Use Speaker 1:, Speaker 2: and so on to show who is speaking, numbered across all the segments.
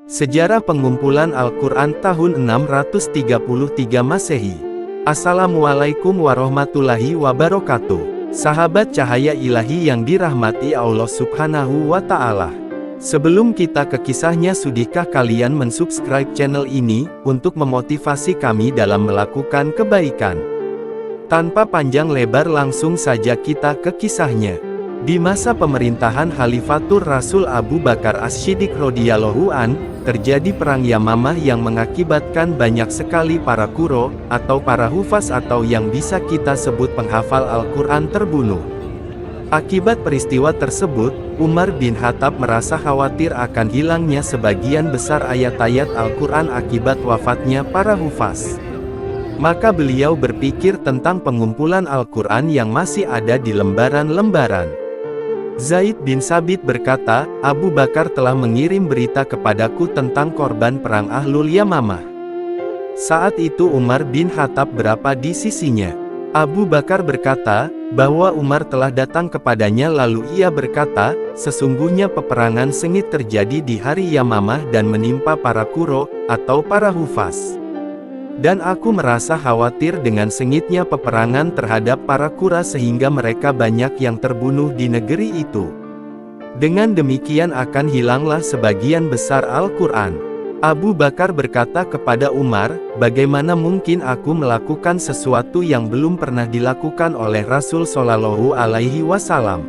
Speaker 1: Sejarah pengumpulan Al-Quran tahun 633 Masehi. Assalamualaikum warahmatullahi wabarakatuh. Sahabat cahaya ilahi yang dirahmati Allah Subhanahu wa Ta'ala. Sebelum kita ke kisahnya, sudahkah kalian mensubscribe channel ini untuk memotivasi kami dalam melakukan kebaikan? Tanpa panjang lebar, langsung saja kita ke kisahnya. Di masa pemerintahan Khalifatur Rasul Abu Bakar As-Siddiq radhiyallahu an, terjadi perang Yamamah yang mengakibatkan banyak sekali para quro, atau para hufaz atau yang bisa kita sebut penghafal Al-Quran terbunuh. Akibat peristiwa tersebut, Umar bin Khattab merasa khawatir akan hilangnya sebagian besar ayat-ayat Al-Quran akibat wafatnya para hufaz. Maka beliau berpikir tentang pengumpulan Al-Quran yang masih ada di lembaran-lembaran. Zaid bin Sabit berkata, Abu Bakar telah mengirim berita kepadaku tentang korban perang Ahlul Yamamah. Saat itu Umar bin Khattab berada di sisinya. Abu Bakar berkata, bahwa Umar telah datang kepadanya lalu ia berkata, sesungguhnya peperangan sengit terjadi di hari Yamamah dan menimpa para quro, atau para hufaz. Dan aku merasa khawatir dengan sengitnya peperangan terhadap para qura sehingga mereka banyak yang terbunuh di negeri itu. Dengan demikian akan hilanglah sebagian besar Al-Quran. Abu Bakar berkata kepada Umar, bagaimana mungkin aku melakukan sesuatu yang belum pernah dilakukan oleh Rasul Shallallahu Alaihi Wasallam?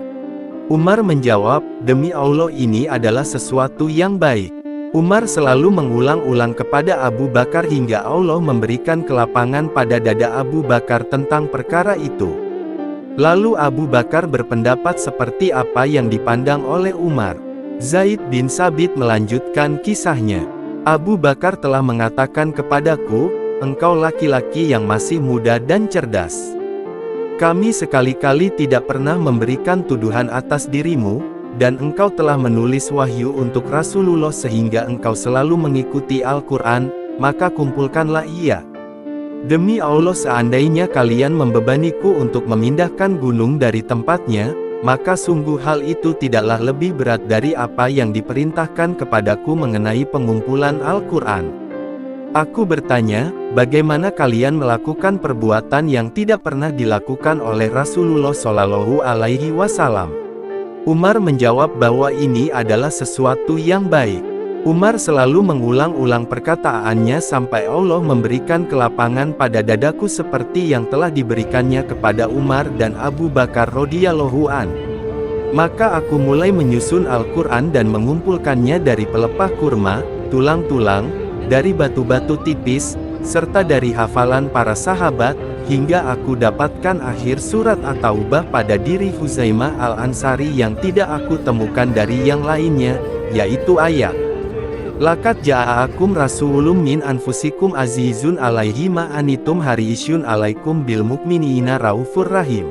Speaker 1: Umar menjawab, demi Allah ini adalah sesuatu yang baik. Umar selalu mengulang-ulang kepada Abu Bakar hingga Allah memberikan kelapangan pada dada Abu Bakar tentang perkara itu. Lalu Abu Bakar berpendapat seperti apa yang dipandang oleh Umar. Zaid bin Sabit melanjutkan kisahnya. Abu Bakar telah mengatakan kepadaku, engkau laki-laki yang masih muda dan cerdas. Kami sekali-kali tidak pernah memberikan tuduhan atas dirimu, dan engkau telah menulis wahyu untuk Rasulullah sehingga engkau selalu mengikuti Al-Quran, maka kumpulkanlah ia. Demi Allah, seandainya kalian membebaniku untuk memindahkan gunung dari tempatnya, maka sungguh hal itu tidaklah lebih berat dari apa yang diperintahkan kepadaku mengenai pengumpulan Al-Quran. Aku bertanya, bagaimana kalian melakukan perbuatan yang tidak pernah dilakukan oleh Rasulullah Shallallahu Alaihi Wasallam? Umar menjawab bahwa ini adalah sesuatu yang baik. Umar selalu mengulang-ulang perkataannya sampai Allah memberikan kelapangan pada dadaku seperti yang telah diberikannya kepada Umar dan Abu Bakar radhiyallahu an. Maka aku mulai menyusun Al-Quran dan mengumpulkannya dari pelepah kurma, tulang-tulang, dari batu-batu tipis, serta dari hafalan para sahabat, hingga aku dapatkan akhir surat At-Taubah pada diri Huzaimah Al-Ansari yang tidak aku temukan dari yang lainnya, yaitu ayat Laqad ja'akum rasulun min anfusikum azizun alaihi ma anitum harisyun alaikum bil mukminina raufur rahim.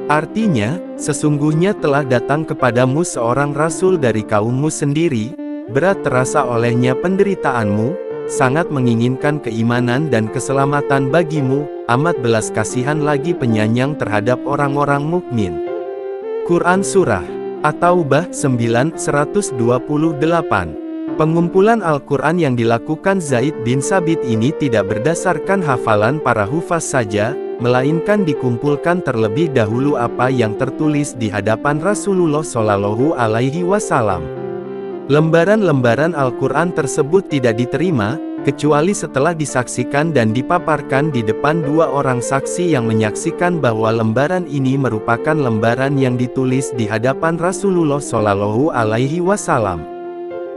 Speaker 1: Artinya, sesungguhnya telah datang kepadamu seorang rasul dari kaummu sendiri, berat terasa olehnya penderitaanmu, sangat menginginkan keimanan dan keselamatan bagimu, amat belas kasihan lagi penyayang terhadap orang-orang mukmin. Quran Surah At-Taubah 9:128. Pengumpulan Al-Quran yang dilakukan Zaid bin Sabit ini tidak berdasarkan hafalan para hufaz saja, melainkan dikumpulkan terlebih dahulu apa yang tertulis di hadapan Rasulullah Shallallahu Alaihi Wasallam. Lembaran-lembaran Al-Quran tersebut tidak diterima, kecuali setelah disaksikan dan dipaparkan di depan dua orang saksi yang menyaksikan bahwa lembaran ini merupakan lembaran yang ditulis di hadapan Rasulullah Shallallahu Alaihi Wasallam.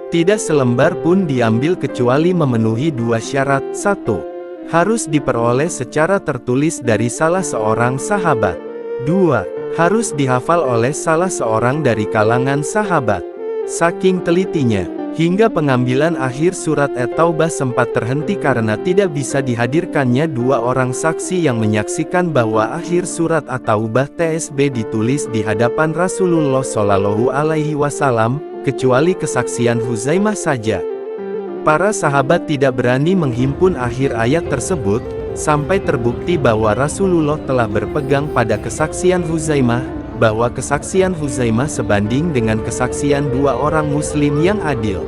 Speaker 1: Tidak selembar pun diambil kecuali memenuhi dua syarat. 1. Harus diperoleh secara tertulis dari salah seorang sahabat. 2. Harus dihafal oleh salah seorang dari kalangan sahabat. Saking telitinya, hingga pengambilan akhir surat At-Taubah sempat terhenti karena tidak bisa dihadirkannya dua orang saksi yang menyaksikan bahwa akhir surat At-Taubah TSB ditulis di hadapan Rasulullah Shallallahu Alaihi Wasallam, kecuali kesaksian Huzaimah saja. Para sahabat tidak berani menghimpun akhir ayat tersebut, sampai terbukti bahwa Rasulullah telah berpegang pada kesaksian Huzaimah, bahwa kesaksian Huzaimah sebanding dengan kesaksian dua orang muslim yang adil.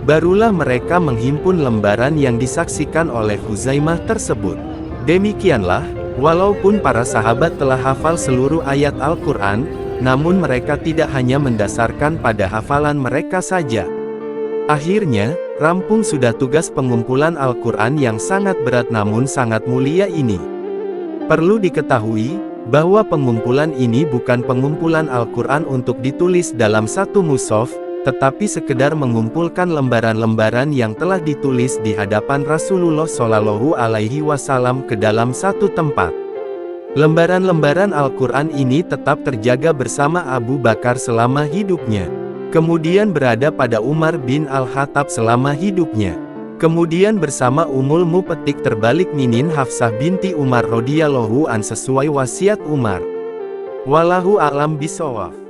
Speaker 1: Barulah mereka menghimpun lembaran yang disaksikan oleh Huzaimah tersebut. Demikianlah, walaupun para sahabat telah hafal seluruh ayat Al-Quran, namun mereka tidak hanya mendasarkan pada hafalan mereka saja. Akhirnya, rampung sudah tugas pengumpulan Al-Quran yang sangat berat namun sangat mulia ini. Perlu diketahui, bahwa pengumpulan ini bukan pengumpulan Al-Quran untuk ditulis dalam satu mushaf, tetapi sekedar mengumpulkan lembaran-lembaran yang telah ditulis di hadapan Rasulullah Shallallahu Alaihi Wasallam ke dalam satu tempat. Lembaran-lembaran Al-Quran ini tetap terjaga bersama Abu Bakar selama hidupnya. Kemudian berada pada Umar bin Al-Khattab selama hidupnya. Kemudian bersama Ummul Mupetik terbalik Ninin Hafsah binti Umar radhiyallahu an sesuai wasiat Umar. Wallahu a'lam bishawab.